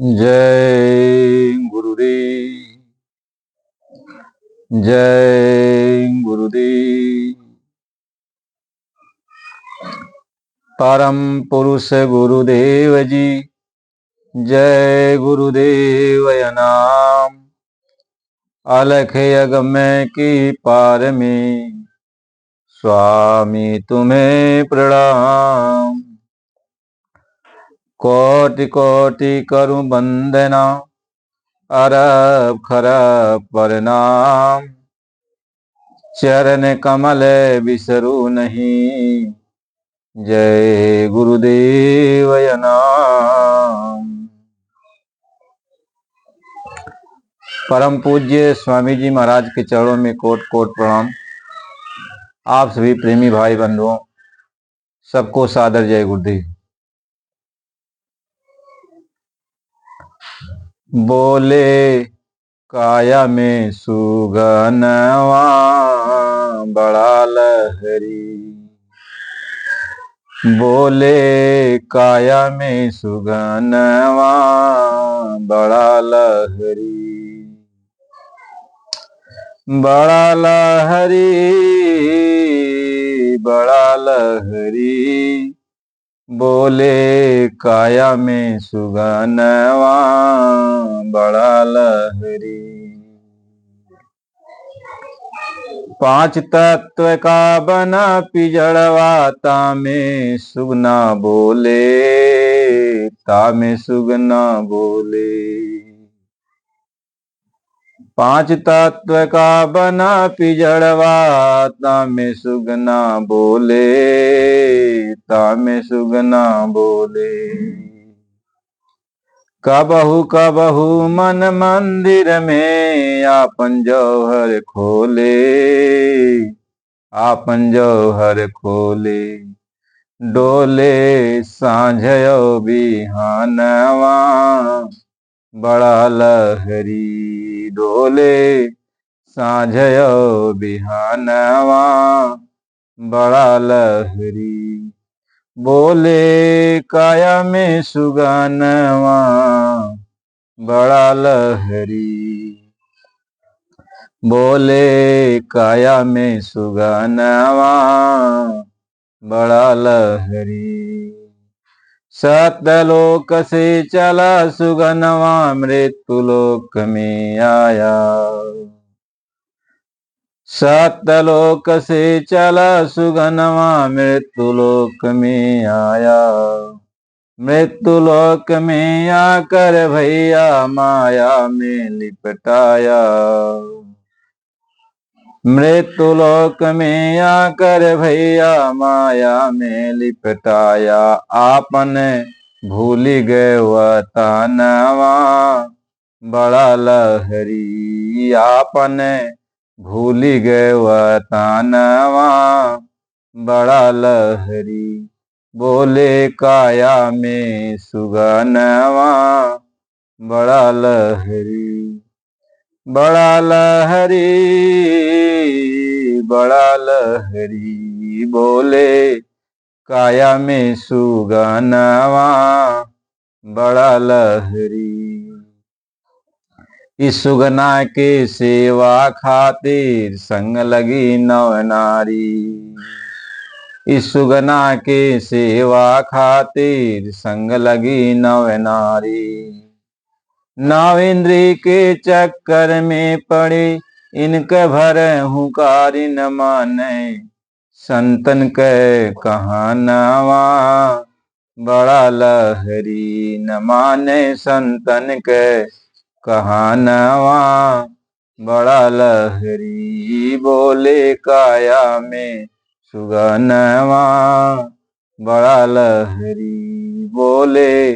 जय गुरुदेव। जय गुरुदेव। परम पुरुष गुरुदेव जी। जय गुरुदेव नाम। अलख अगम्य की पार में स्वामी तुम्हें प्रणाम। कोटि कोटि करूं वंदना अरब खरब प्रणाम। चरण कमल बिसरू नहीं जय गुरुदेव नाम। परम पूज्य स्वामी जी महाराज के चरणों में कोट कोट प्रणाम। आप सभी प्रेमी भाई बंधुओं सबको सादर जय गुरुदेव। बोले काया में सुगनवा बड़ा लहरी। बोले काया में सुगनवा बड़ा लहरी। बड़ा लहरी बड़ा लहरी। बोले काया में सुगनवा बड़ा लहरी। पांच तत्व का बना पिजड़वा तामे सुगना बोले। तामे सुगना बोले। पांच तत्व का बना पिजड़वा तामे सुगना बोले। तामे सुगना बोले। कबहू कबहू मन मंदिर में आपन जौहर खोले। आपन जौहर खोले। डोले सांझयो बिहानवा बड़ा लहरी। डोले सांझयो बिहानवा बड़ा लहरी। बोले काया में सुगनवा बड़ा लहरी। बोले काया में सुगनवा बड़ा लहरी। सत्यलोक से चला सुगनवा मृत्युलोक में आया। सत्यलोक से चला सुगनवा मृत्युलोक में आया। मृत्युलोक में आकर भैया माया में लिपटाया। मृत्युलोक में आकर भैया माया में लिपटाया। आपन भूल गए वतनवा बड़ा लहरी। आपन भूल गए वतनवा बड़ा लहरी। बोले काया में सुगनवा बड़ा लहरी। बड़ा लहरी बड़ा लहरी। बोले काया में सुगनवा बड़ा लहरी। इस सुगना के सेवा खातिर संग लगी नव नारी। इस सुगना के सेवा खातिर संग लगी नव नारी। नव इंद्री के चक्कर में पड़े इनके भर हुकारी न माने। संतन के कहानवा बड़ा लहरी। न माने संतन के कहानवा बड़ा लहरी। बोले काया में सुगनवा बड़ा लहरी। बोले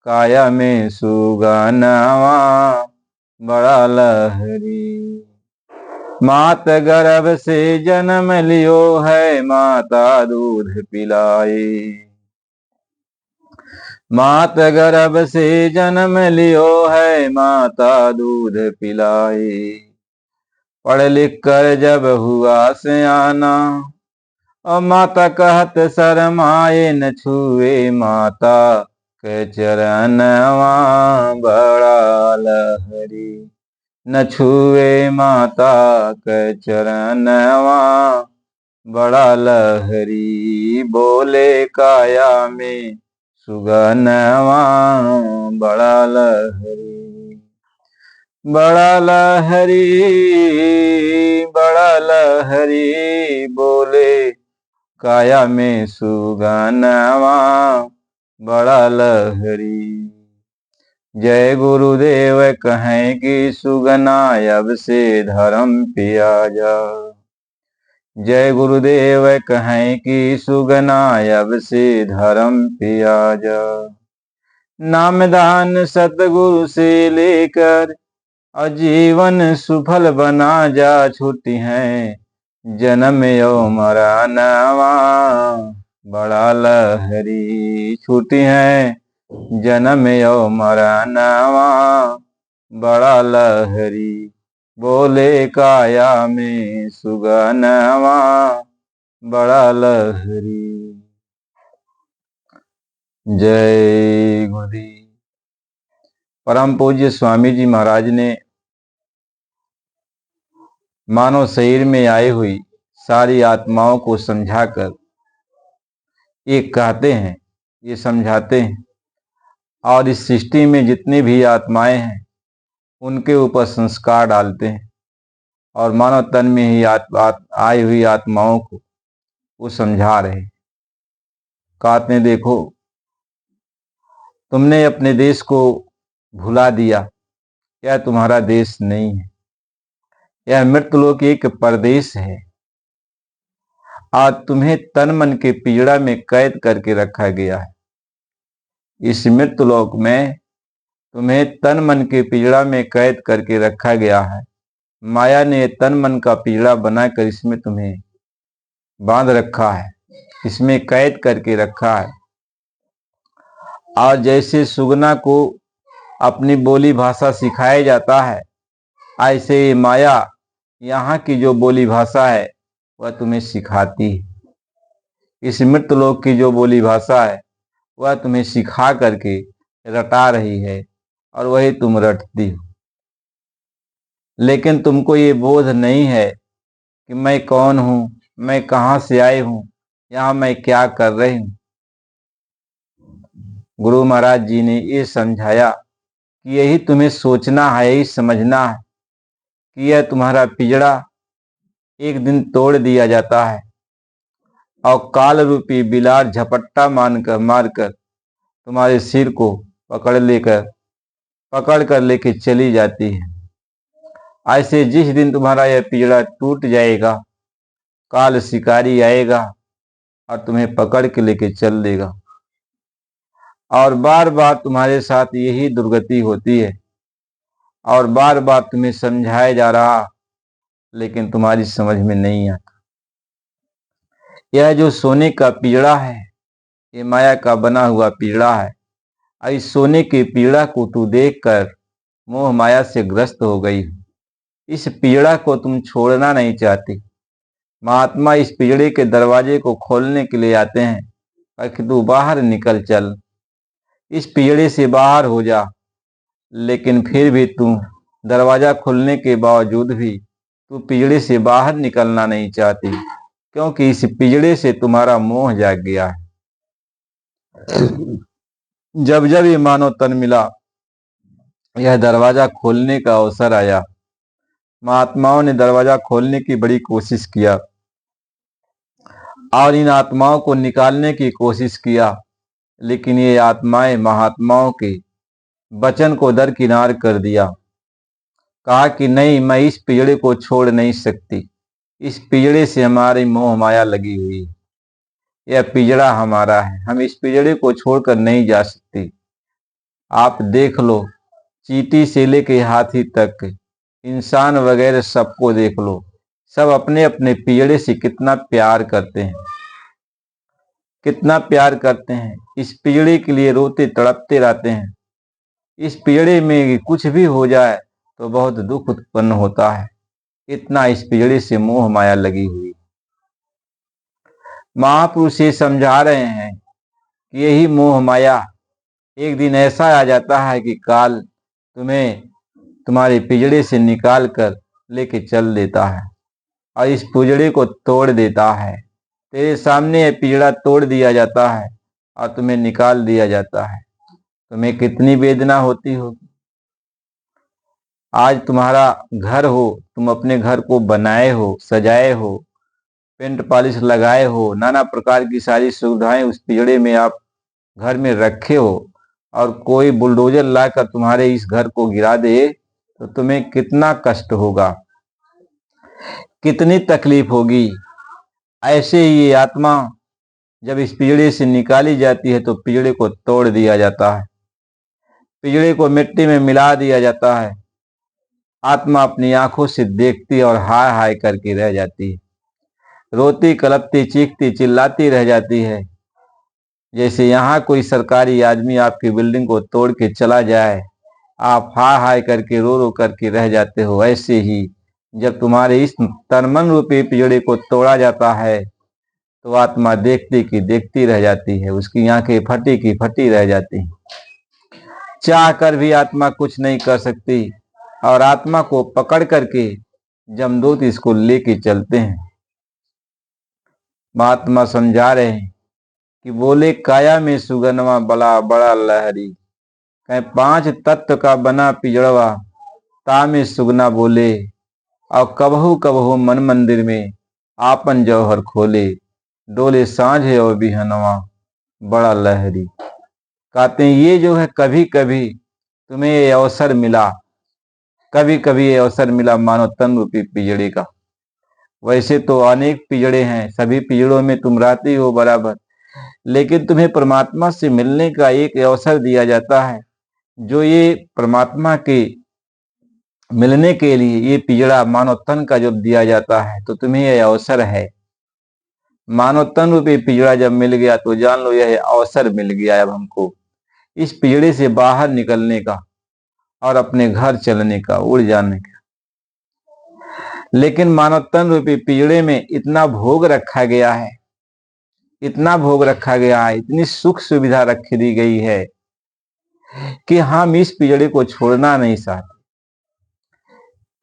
काया में सुगनवा बड़ा लहरी। मात गर्भ से जन्म लियो है माता दूध पिलाए। मात गर्भ से जन्म लियो है माता दूध पिलाए। पढ़ लिख कर जब हुआ सयाना और माता कहत शरमाए न छुए माता के चरणवा बड़ा लहरी। न छुए माता के चरणवा बड़ा लहरी। बोले काया में सुगनवा बड़ा लहरी। बड़ा लहरी बड़ा लहरी। बोले काया में सुगनवा बड़ा लहरी। जय गुरुदेव कहें कि सुगना अब से धर्म पे आजा। जय गुरुदेव कहें कि सुगना अब से धर्म पे आजा। नामदान सतगुरु से लेकर और जीवन सुफल बना जा। छुट्टी है जन्म यो मरनवा बड़ा लहरी। छुट्टी है जन्म यो मरनवा बड़ा लहरी। बोले काया में सुगनवा बड़ा लहरी। जय गुरुदेव। परम पूज्य स्वामी जी महाराज ने मानव शरीर में आई हुई सारी आत्माओं को समझाकर ये कहते हैं, ये समझाते हैं, और इस सृष्टि में जितनी भी आत्माएं हैं उनके ऊपर संस्कार डालते हैं, और मानव तन में ही आई हुई आत्माओं को वो समझा रहे। कहते हैं देखो, तुमने अपने देश को भुला दिया, यह तुम्हारा देश नहीं है, यह मृतलोक एक परदेश है। आज तुम्हें तन मन के पिंजड़ा में कैद करके रखा गया है। इस मृतलोक में तुम्हें तन मन के पिंजड़ा में कैद करके रखा गया है। माया ने तन मन का पिंजड़ा बनाकर इसमें तुम्हें बांध रखा है, इसमें कैद करके रखा है। और जैसे सुगना को अपनी बोली भाषा सिखाया जाता है, ऐसे माया यहाँ की जो बोली भाषा है वह तुम्हें सिखाती है। इस मृतलोक की जो बोली भाषा है वह तुम्हें सिखा करके रटा रही है, और वही तुम रटती हो। लेकिन तुमको ये बोध नहीं है कि मैं कौन हूँ, मैं कहाँ से आई हूँ, यहाँ मैं क्या कर रही हूँ। गुरु महाराज जी ने ये समझाया कि यही तुम्हें सोचना है, यही समझना है कि यह तुम्हारा पिंजड़ा एक दिन तोड़ दिया जाता है, और काल रूपी बिलार झपट्टा मारकर तुम्हारे सिर को पकड़ कर लेके चली जाती है। ऐसे जिस दिन तुम्हारा यह पिंजड़ा टूट जाएगा, काल शिकारी आएगा और तुम्हें पकड़ के लेके चल देगा। और बार बार तुम्हारे साथ यही दुर्गति होती है, और बार बार तुम्हें समझाया जा रहा, लेकिन तुम्हारी समझ में नहीं आता। यह जो सोने का पिंजड़ा है, ये माया का बना हुआ पिंजड़ा है। और इस सोने के पिंजड़ा को तू देखकर मोह माया से ग्रस्त हो गई हो। इस पिंजड़ा को तुम छोड़ना नहीं चाहती। महात्मा इस पिंजड़े के दरवाजे को खोलने के लिए आते हैं, कि तू बाहर निकल चल, इस पिंजड़े से बाहर हो जा। लेकिन फिर भी तू दरवाजा खुलने के बावजूद भी तू पिंजड़े से बाहर निकलना नहीं चाहती, क्योंकि इस पिंजड़े से तुम्हारा मोह जाग गया है। जब जब ये मानव तन मिला, यह दरवाजा खोलने का अवसर आया। महात्माओं ने दरवाजा खोलने की बड़ी कोशिश किया और इन आत्माओं को निकालने की कोशिश किया, लेकिन ये आत्माएं महात्माओं के वचन को दरकिनार कर दिया। कहा कि नहीं, मैं इस पिंजड़े को छोड़ नहीं सकती, इस पिंजड़े से हमारी मोह माया लगी हुई है, यह पिंजड़ा हमारा है, हम इस पिंजड़े को छोड़कर नहीं जा सकती। आप देख लो, चींटी से लेके हाथी तक, इंसान वगैरह सबको देख लो, सब अपने अपने पिंजड़े से कितना प्यार करते हैं, कितना प्यार करते हैं। इस पिंजड़े के लिए रोते तड़पते रहते हैं। इस पिंजड़े में कुछ भी हो जाए तो बहुत दुख उत्पन्न होता है, इतना इस पिंजड़े से मोह माया लगी हुई। महापुरुष ये समझा रहे हैं कि यही मोह माया, एक दिन ऐसा आ जाता है कि काल तुम्हें तुम्हारे पिंजड़े से निकाल कर लेके चल देता है और इस पिंजड़े को तोड़ देता है। तेरे सामने ये पिंजड़ा तोड़ दिया जाता है और तुम्हें निकाल दिया जाता है। तुम्हें कितनी वेदना होती होगी। आज तुम्हारा घर हो, तुम अपने घर को बनाए हो, सजाए हो, पेंट पॉलिश लगाए हो, नाना प्रकार की सारी सुविधाएं उस पिंजड़े में आप घर में रखे हो और कोई बुलडोजर लाकर तुम्हारे इस घर को गिरा दे तो तुम्हें कितना कष्ट होगा, कितनी तकलीफ होगी। ऐसे ही ये आत्मा जब इस पिंजड़े से निकाली जाती है तो पिंजड़े को तोड़ दिया जाता है, पिंजड़े को मिट्टी में मिला दिया जाता है। आत्मा अपनी आंखों से देखती और हाय हाय करके रह जाती है, रोती कलपती चीखती चिल्लाती रह जाती है। जैसे यहाँ कोई सरकारी आदमी आपकी बिल्डिंग को तोड़ के चला जाए, आप हाय हाय करके रो रो करके रह जाते हो। ऐसे ही जब तुम्हारे इस तन-मन रूपी पिंजड़े को तोड़ा जाता है तो आत्मा देखती की देखती रह जाती है, उसकी आंखें फटी की फटी रह जाती हैं। चाह कर भी आत्मा कुछ नहीं कर सकती और आत्मा को पकड़ करके जमदूत इसको लेके चलते हैं। महात्मा समझा रहे हैं कि बोले काया में सुगनवा बड़ा बड़ा लहरी, कहीं 5 तत्व का बना पिंजड़वा ता में सुगना बोले, और कबहू कबहू मन मंदिर में आपन जौहर खोले, डोले सांझे और बिहनवा बड़ा लहरी। कहते हैं ये जो है कभी कभी तुम्हें ये अवसर मिला, कभी कभी ये अवसर मिला मानव तन रूपी पिंजड़े का। वैसे तो अनेक पिंजड़े हैं, सभी पिंजड़ों में तुम रहती हो बराबर, लेकिन तुम्हें परमात्मा से मिलने का एक अवसर दिया जाता है। जो ये परमात्मा के मिलने के लिए ये पिंजड़ा मानव तन का जब दिया जाता है तो तुम्हें यह अवसर है। मानव तन रूपी पिंजड़ा जब मिल गया तो जान लो यह अवसर मिल गया अब हमको इस पिंजड़े से बाहर निकलने का और अपने घर चलने का, उड़ जाने का। लेकिन मानव तन रूपी पिंजड़े में इतना भोग रखा गया है, इतना भोग रखा गया है, इतनी सुख सुविधा रख दी गई है कि हम इस पिंजड़े को छोड़ना नहीं चाहते।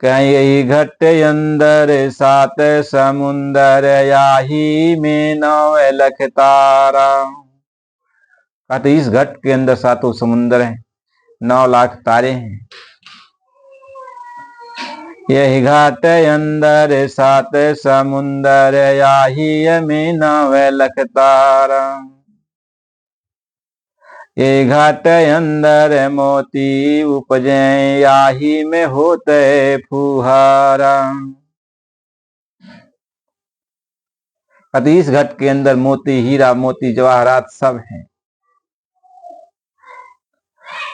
कहीं घट अंदर 7 समुंदर याही में 9 लख तारा। कहते इस घट के अंदर 7 समुंदर हैं, 9 लाख तारे हैं। यही घाट अंदर 7 समुंदर याही में 9 लख तारा। ये घाट अंदर मोती उपजे याही में होते फुहारा। इस घट के अंदर मोती, हीरा मोती, जवाहरात सब हैं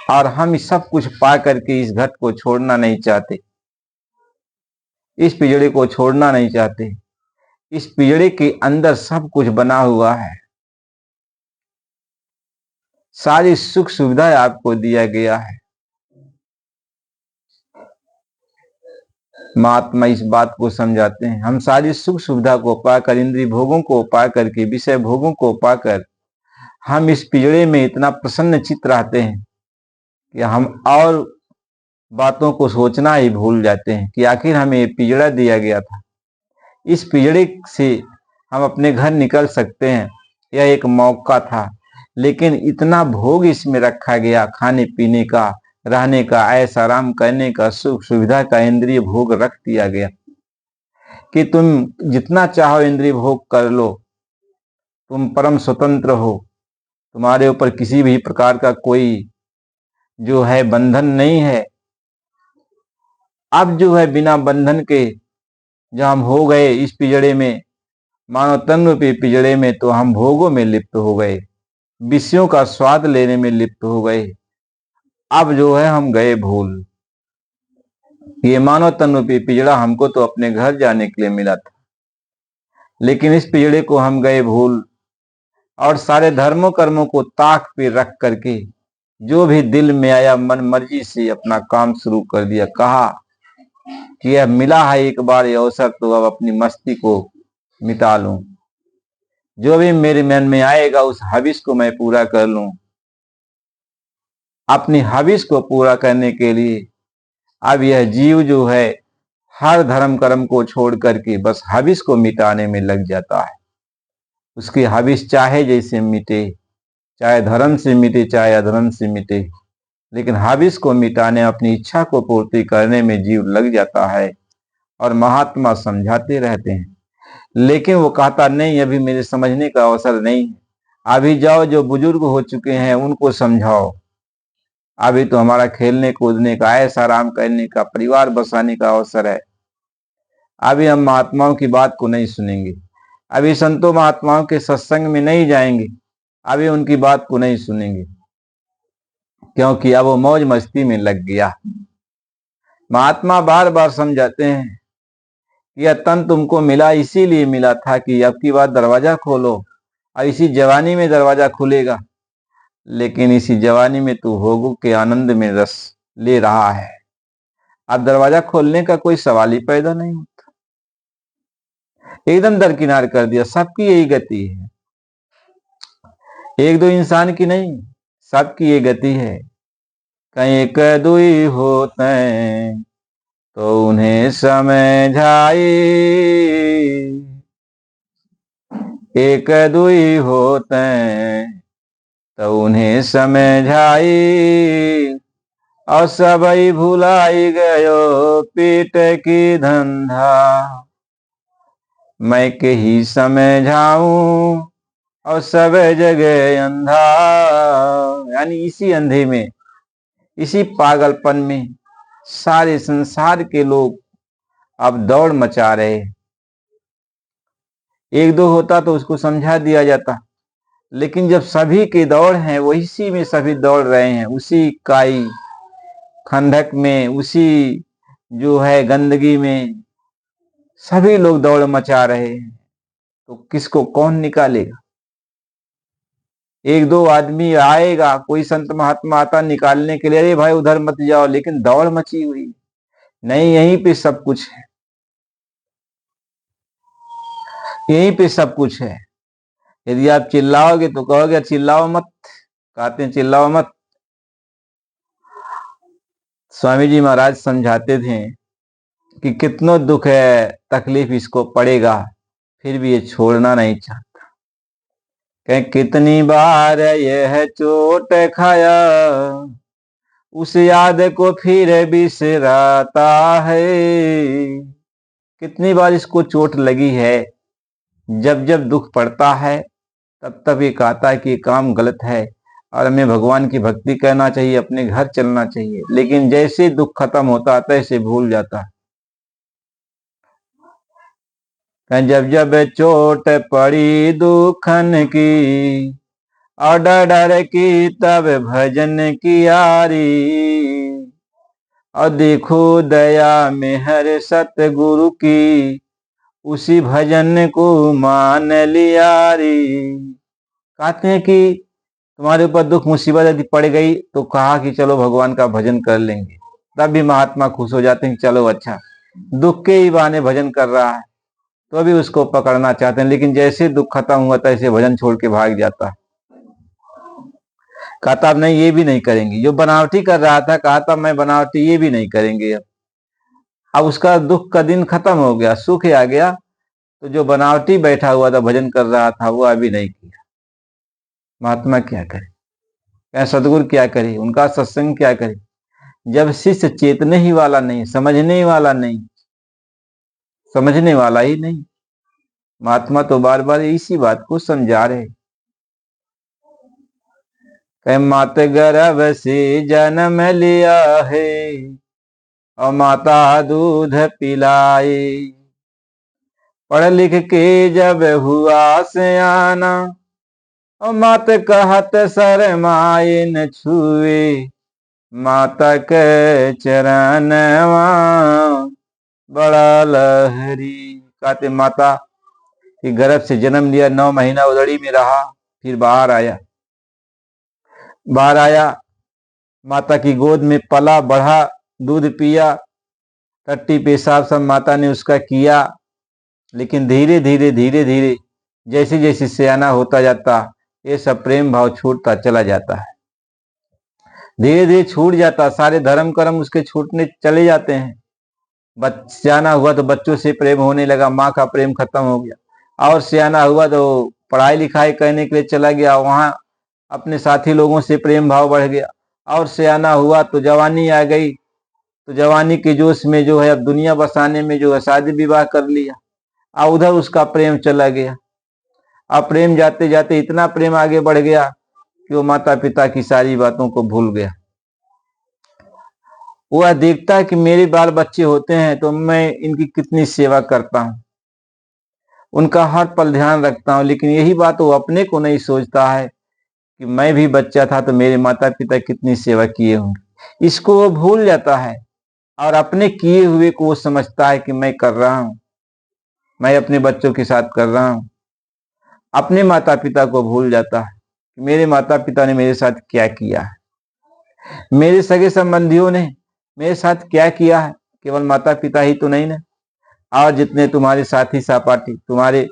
और हम सब कुछ पा करके इस घट को छोड़ना नहीं चाहते, इस पिंजड़े को छोड़ना नहीं चाहते। इस पिंजड़े के अंदर सब कुछ बना हुआ है, सारी सुख सुविधाएं आपको दिया गया है। महात्मा इस बात को समझाते हैं, हम सारी सुख सुविधा को पाकर, इंद्रिय भोगों को पाकर के, विषय भोगों को पाकर हम इस पिंजड़े में इतना प्रसन्न चित्त रहते हैं कि हम और बातों को सोचना ही भूल जाते हैं कि आखिर हमें ये पिंजड़ा दिया गया था, इस पिंजड़े से हम अपने घर निकल सकते हैं, यह एक मौका था। लेकिन इतना भोग इसमें रखा गया, खाने पीने का, रहने का, ऐश आराम करने का, सुख सुविधा का इंद्रिय भोग रख दिया गया कि तुम जितना चाहो इंद्रिय भोग कर लो, तुम परम स्वतंत्र हो, तुम्हारे ऊपर किसी भी प्रकार का कोई जो है बंधन नहीं है। अब जो है बिना बंधन के जब हम हो गए इस पिंजड़े में, मानव तन रूपी पिंजड़े में, तो हम भोगों में लिप्त हो गए, विषयों का स्वाद लेने में लिप्त हो गए। अब जो है हम गए भूल। ये मानव तन रूपी पिंजड़ा हमको तो अपने घर जाने के लिए मिला था, लेकिन इस पिंजड़े को हम गए भूल और सारे धर्मों कर्मों को ताक पे रख करके जो भी दिल में आया मन मर्जी से अपना काम शुरू कर दिया। कहा कि यह मिला है एक बार ये अवसर, तो अब अपनी मस्ती को मिटा लूं, जो भी मेरे मन में आएगा उस हविस को मैं पूरा कर लूं। अपनी हविस को पूरा करने के लिए अब यह जीव जो है हर धर्म कर्म को छोड़ करके बस हविस को मिटाने में लग जाता है। उसकी हविस चाहे जैसे मिटे, चाहे धर्म से मिटे चाहे अधर्म से मिटे, लेकिन हविस को मिटाने, अपनी इच्छा को पूर्ति करने में जीव लग जाता है। और महात्मा समझाते रहते हैं, लेकिन वो कहता नहीं, अभी मेरे समझने का अवसर नहीं है। अभी जाओ, जो बुजुर्ग हो चुके हैं उनको समझाओ। अभी तो हमारा खेलने कूदने का, ऐसा आराम करने का, परिवार बसाने का अवसर है। अभी हम महात्माओं की बात को नहीं सुनेंगे, अभी संतों महात्माओं के सत्संग में नहीं जाएंगे, अभी उनकी बात को नहीं सुनेंगे, क्योंकि अब वो मौज मस्ती में लग गया। महात्मा बार बार समझाते हैं, यह तन तुमको मिला इसीलिए मिला था कि अब की बात दरवाजा खोलो, और इसी जवानी में दरवाजा खुलेगा, लेकिन इसी जवानी में तू भोगों के आनंद में रस ले रहा है। अब दरवाजा खोलने का कोई सवाल ही पैदा नहीं होता, एकदम दरकिनार कर दिया। सबकी यही गति है, एक दो इंसान की नहीं, सबकी ये गति है। कहीं एक दुई होते तो उन्हें समझाई, एक दुई होते तो उन्हें समझाई, और सबई भुलाई गयो पीट की धंधा। मैं के ही समझाऊं और सब जगह अंधा। यानी इसी अंधे में, इसी पागलपन में सारे संसार के लोग अब दौड़ मचा रहे। एक दो होता तो उसको समझा दिया जाता, लेकिन जब सभी की दौड़ है, वो इसी में सभी दौड़ रहे हैं, उसी काई खंडक में, उसी जो है गंदगी में सभी लोग दौड़ मचा रहे हैं, तो किसको कौन निकालेगा? एक दो आदमी आएगा, कोई संत महात्मा आता निकालने के लिए, अरे भाई उधर मत जाओ, लेकिन दौड़ मची हुई नहीं, यहीं पे सब कुछ है, यहीं पे सब कुछ है। यदि आप चिल्लाओगे तो कहोगे चिल्लाओ मत, कहते हैं चिल्लाओ मत। स्वामी जी महाराज समझाते थे कि कितनो दुख है, तकलीफ इसको पड़ेगा, फिर भी ये छोड़ना नहीं चाहता। कहीं कितनी बार यह चोट खाया, उस याद को फिर बिसराता है। कितनी बार इसको चोट लगी है, जब जब दुख पड़ता है तब तब ये कहता है कि ये काम गलत है और हमें भगवान की भक्ति करना चाहिए, अपने घर चलना चाहिए, लेकिन जैसे दुख खत्म होता है तैसे भूल जाता है। जब जब चोट पड़ी दुखन की, और डर की तब भजन की यारी, और देखो दया में हर सतगुरु की, उसी भजन को मान लिया रे। कहते हैं कि तुम्हारे ऊपर दुख मुसीबत यदि पड़ गई तो कहा कि चलो भगवान का भजन कर लेंगे, तब भी महात्मा खुश हो जाते हैं कि चलो अच्छा, दुख के ही बहाने भजन कर रहा है, तो अभी उसको पकड़ना चाहते हैं, लेकिन जैसे दुख खत्म हुआ तैसे भजन छोड़ के भाग जाता है। कहता अब नहीं, ये भी नहीं करेंगे, जो बनावटी कर रहा था कहता मैं बनावटी ये भी नहीं करेंगे। अब उसका दुख का दिन खत्म हो गया, सुख आ गया, तो जो बनावटी बैठा हुआ था भजन कर रहा था वो अभी नहीं किया। महात्मा क्या करे, क्या सदगुरु क्या करे, उनका सत्संग क्या करे, जब शिष्य चेतने ही वाला नहीं, समझने वाला नहीं, समझने वाला ही नहीं। महात्मा तो बार बार इसी बात को समझा रहे। मात गर्भ से जन्म लिया है और माता दूध पिलाए, पढ़ लिख के जब हुआ सयाना, और मात कहत शरमाए न छुए, माता के चरणवा बड़ा लहरी। कहते माता की गर्भ से जन्म लिया, 9 महीना उदड़ी में रहा, फिर बाहर आया, माता की गोद में पला बढ़ा, दूध पिया, टट्टी पेशाब सब माता ने उसका किया, लेकिन धीरे धीरे धीरे धीरे जैसे जैसे सयाना होता जाता, ये सब प्रेम भाव छूटता चला जाता है। धीरे धीरे छूट जाता, सारे धर्म कर्म उसके छूटने चले जाते हैं। सियाना हुआ तो बच्चों से प्रेम होने लगा, माँ का प्रेम खत्म हो गया। और सियाना हुआ तो पढ़ाई लिखाई करने के लिए चला गया, वहां अपने साथी लोगों से प्रेम भाव बढ़ गया। और सियाना हुआ तो जवानी आ गई, तो जवानी के जोश में जो है अब दुनिया बसाने में जो है शादी विवाह कर लिया, और उधर उसका प्रेम चला गया। अब प्रेम जाते जाते इतना प्रेम आगे बढ़ गया कि वो माता पिता की सारी बातों को भूल गया। वह देखता है कि मेरे बाल बच्चे होते हैं तो मैं इनकी कितनी सेवा करता हूं, उनका हर पल ध्यान रखता हूं, लेकिन यही बात वो अपने को नहीं सोचता है कि मैं भी बच्चा था तो मेरे माता पिता कितनी सेवा किए होंगे। इसको वो भूल जाता है और अपने किए हुए को वो समझता है कि मैं कर रहा हूं, मैं अपने बच्चों के साथ कर रहा हूं। अपने माता पिता को भूल जाता है कि मेरे माता पिता ने मेरे साथ क्या किया है, मेरे सगे संबंधियों ने मेरे साथ क्या किया है। केवल माता पिता ही तो नहीं ना, और जितने तुम्हारे साथी सहपाठी, तुम्हारे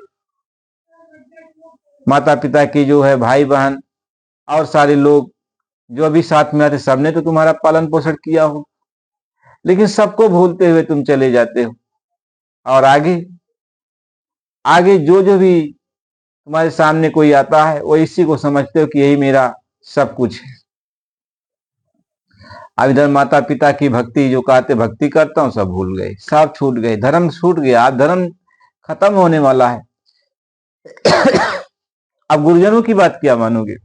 माता पिता की जो है भाई बहन और सारे लोग जो अभी साथ में आते, सबने तो तुम्हारा पालन पोषण किया हो, लेकिन सबको भूलते हुए तुम चले जाते हो। और आगे आगे जो जो भी तुम्हारे सामने कोई आता है वो इसी को समझते हो कि यही मेरा सब कुछ है। अब इधर माता पिता की भक्ति जो कहते भक्ति करता हूं, सब भूल गए, सब छूट गए, धर्म छूट गया, अब धर्म खत्म होने वाला है। अब गुरुजनों की बात क्या मानोगे?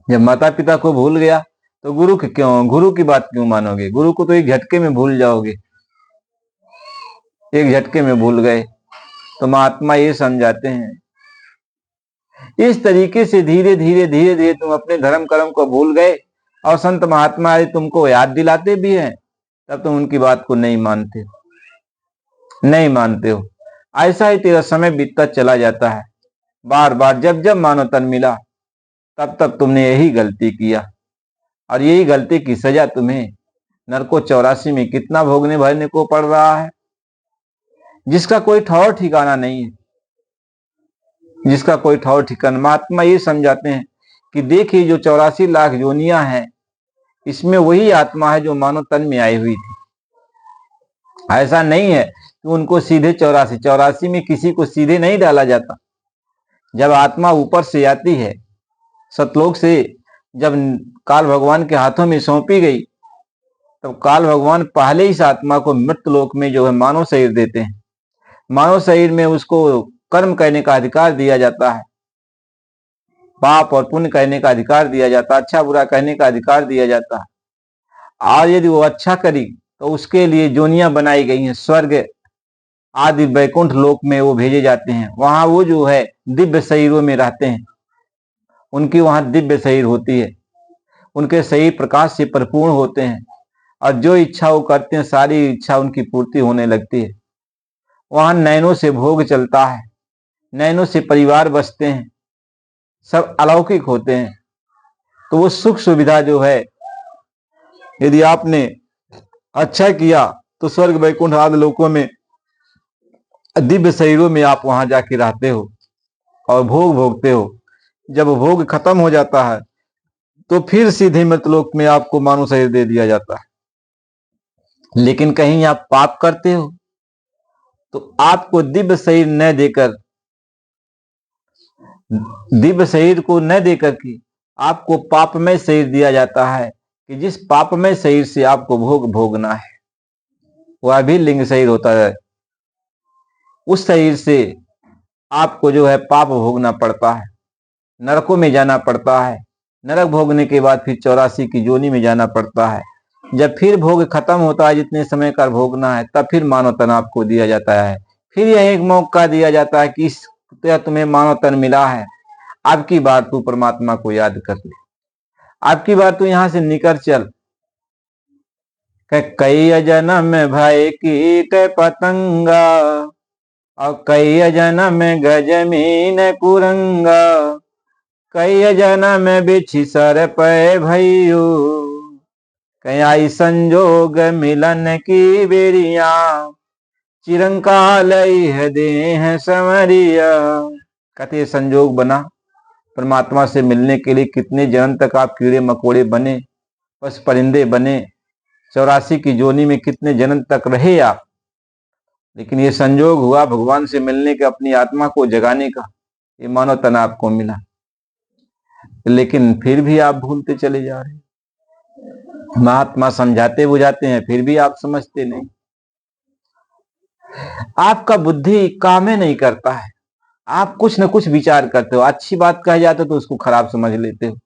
जब माता पिता को भूल गया तो गुरु की बात क्यों मानोगे? गुरु को तो एक झटके में भूल जाओगे, एक झटके में भूल गए। तो महात्मा ये समझाते हैं, इस तरीके से धीरे धीरे धीरे धीरे तुम अपने धर्म कर्म को भूल गए, और संत महात्मा तुमको याद दिलाते भी हैं, तब तुम उनकी बात को नहीं मानते हो। ऐसा ही तेरा समय बीतता चला जाता है। बार बार जब जब मानव तन मिला तब तब तुमने यही गलती किया, और यही गलती की सजा तुम्हें नरको 84 में कितना भोगने भरने को पड़ रहा है, जिसका कोई ठौर ठिकाना नहीं है, जिसका कोई ठौर ठिकाना। महात्मा ये समझाते हैं कि देखिए जो 84 लाख योनियां हैं, इसमें वही आत्मा है जो मानव तन में आई हुई थी। ऐसा नहीं है कि उनको सीधे 84 में किसी को सीधे नहीं डाला जाता। जब आत्मा ऊपर से आती है सतलोक से, जब काल भगवान के हाथों में सौंपी गई, तब काल भगवान पहले इस आत्मा को मृत लोक में जो है मानव शरीर देते हैं। मानव शरीर में उसको कर्म करने का अधिकार दिया जाता है, पाप और पुण्य करने का अधिकार दिया जाता है, अच्छा बुरा कहने का अधिकार दिया जाता है। और यदि वो अच्छा करी तो उसके लिए जोनियां बनाई गई हैं, स्वर्ग आदि वैकुंठ लोक में वो भेजे जाते हैं। वहां वो जो है दिव्य शरीरों में रहते हैं, उनकी वहां दिव्य शरीर होती है, उनके शरीर प्रकाश से परिपूर्ण होते हैं, और जो इच्छा वो करते हैं सारी इच्छा उनकी पूर्ति होने लगती है। वहां नैनों से भोग चलता है, नैनों से परिवार बसते हैं, सब अलौकिक होते हैं। तो वो सुख सुविधा जो है, यदि आपने अच्छा किया तो स्वर्ग वैकुंठ आदि लोकों में दिव्य शरीरों में आप वहां जाके रहते हो और भोग भोगते हो। जब भोग खत्म हो जाता है तो फिर सीधे मृतलोक में आपको मानव शरीर दे दिया जाता है। लेकिन कहीं आप पाप करते हो तो आपको दिव्य शरीर न देकर, दिव्य शरीर को न देकर के आपको पापमय शरीर दिया जाता है, कि जिस पापमय शरीर से आपको भोग भोगना है वह भी लिंग शरीर होता है। उस शरीर से आपको जो है पाप भोगना पड़ता है, नरकों में जाना पड़ता है। नरक भोगने के बाद फिर 84 की जोनी में जाना पड़ता है। जब फिर भोग खत्म होता है, जितने समय का भोगना है, तब फिर मानव तन आपको दिया जाता है। फिर यह एक मौका दिया जाता है कि इस तुम्हें मानव तन मिला है, अब की बार तू परमात्मा को याद कर ले, अब की बार तू यहां से निकल चल। कई जन्म भय की कै पतंगा, और कई जन्म गजमीन कुरंगा, कई जन्म बिछि सर पे भैयो, कई संजोग मिलन की बेरिया, चिरंकाल है देह समरिया। कहते संजोग बना परमात्मा से मिलने के लिए, कितने जन्म तक आप कीड़े मकोड़े बने, पशु परिंदे बने, 84 की जोनी में कितने जन्म तक रहे आप, लेकिन ये संजोग हुआ भगवान से मिलने का, अपनी आत्मा को जगाने का, ये मानव तन आपको मिला, लेकिन फिर भी आप भूलते चले जा रहे हैं। महात्मा समझाते बुझाते हैं, फिर भी आप समझते नहीं। आपका बुद्धि काम ही नहीं करता है, आप कुछ न कुछ विचार करते हो। अच्छी बात कही जाती है तो उसको खराब समझ लेते हो।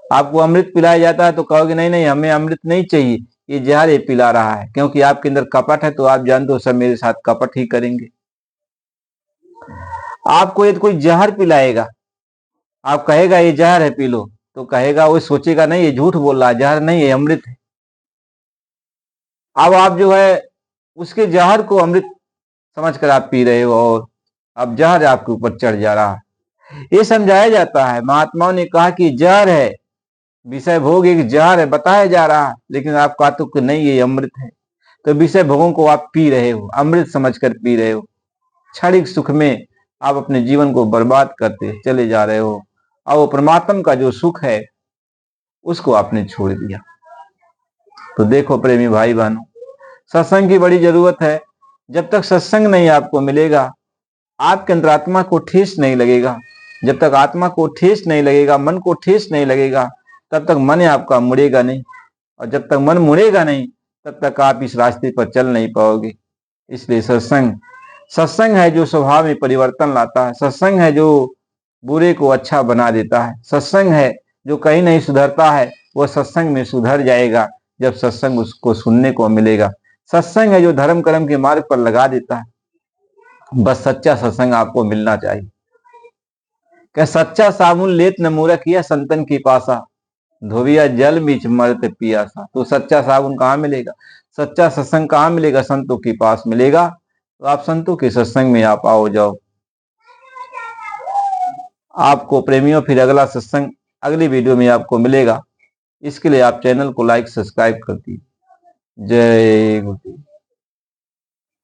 आपको अमृत पिलाया जाता है तो कहोगे नहीं नहीं हमें अमृत नहीं चाहिए, ये जहर ये पिला रहा है, क्योंककि आपके अंदर कपट है, तो आप जानते हो सब मेरे साथ कपट ही करेंगे। आपको यदि कोई जहर पिलाएगा, आप कहेगा ये जहर है पी लो, तो कहेगा वो सोचेगा नहीं ये झूठ बोल रहा है, जहर नहीं है अमृत है। अब आप जो है उसके जहर को अमृत समझकर आप पी रहे हो, और अब जहर आपके ऊपर चढ़ जा रहा है। ये समझाया जाता है, महात्माओं ने कहा कि जहर है, विषय भोग एक जहर है बताया जा रहा है, लेकिन आप कहते हो कि नहीं ये अमृत है। तो विषय भोगों को आप पी रहे हो, अमृत समझकर पी रहे हो। क्षणिक सुख में आप अपने जीवन को बर्बाद करते चले जा रहे हो, और वो परमात्मा का जो सुख है उसको आपने छोड़ दिया। तो देखो प्रेमी भाई बहनों, सत्संग की बड़ी जरूरत है। जब तक सत्संग नहीं आपको मिलेगा, आपके अंदर आत्मा को ठेस नहीं लगेगा। जब तक आत्मा को ठेस नहीं लगेगा, मन को ठेस नहीं लगेगा, तब तक मन आपका मुड़ेगा नहीं, और जब तक मन मुड़ेगा नहीं तब तक आप इस रास्ते पर चल नहीं पाओगे। इसलिए सत्संग है जो स्वभाव में परिवर्तन लाता है। सत्संग है जो बुरे को अच्छा बना देता है। सत्संग है जो कहीं नहीं सुधरता है, वह सत्संग में सुधर जाएगा जब सत्संग उसको सुनने को मिलेगा। सत्संग है जो धर्म कर्म के मार्ग पर लगा देता है। बस सच्चा सत्संग आपको मिलना चाहिए। क्या सच्चा साबुन लेत न मूरख किया संतन की पासा, धोबिया जल बीच मरते पियासा। तो सच्चा साबुन कहाँ मिलेगा, सच्चा सत्संग कहाँ मिलेगा, संतों के पास मिलेगा। तो आप संतों के सत्संग में आप आओ जाओ। आपको प्रेमियों फिर अगला सत्संग अगली वीडियो में आपको मिलेगा। इसके लिए आप चैनल को लाइक सब्सक्राइब कर दीजिए। जय गुरु।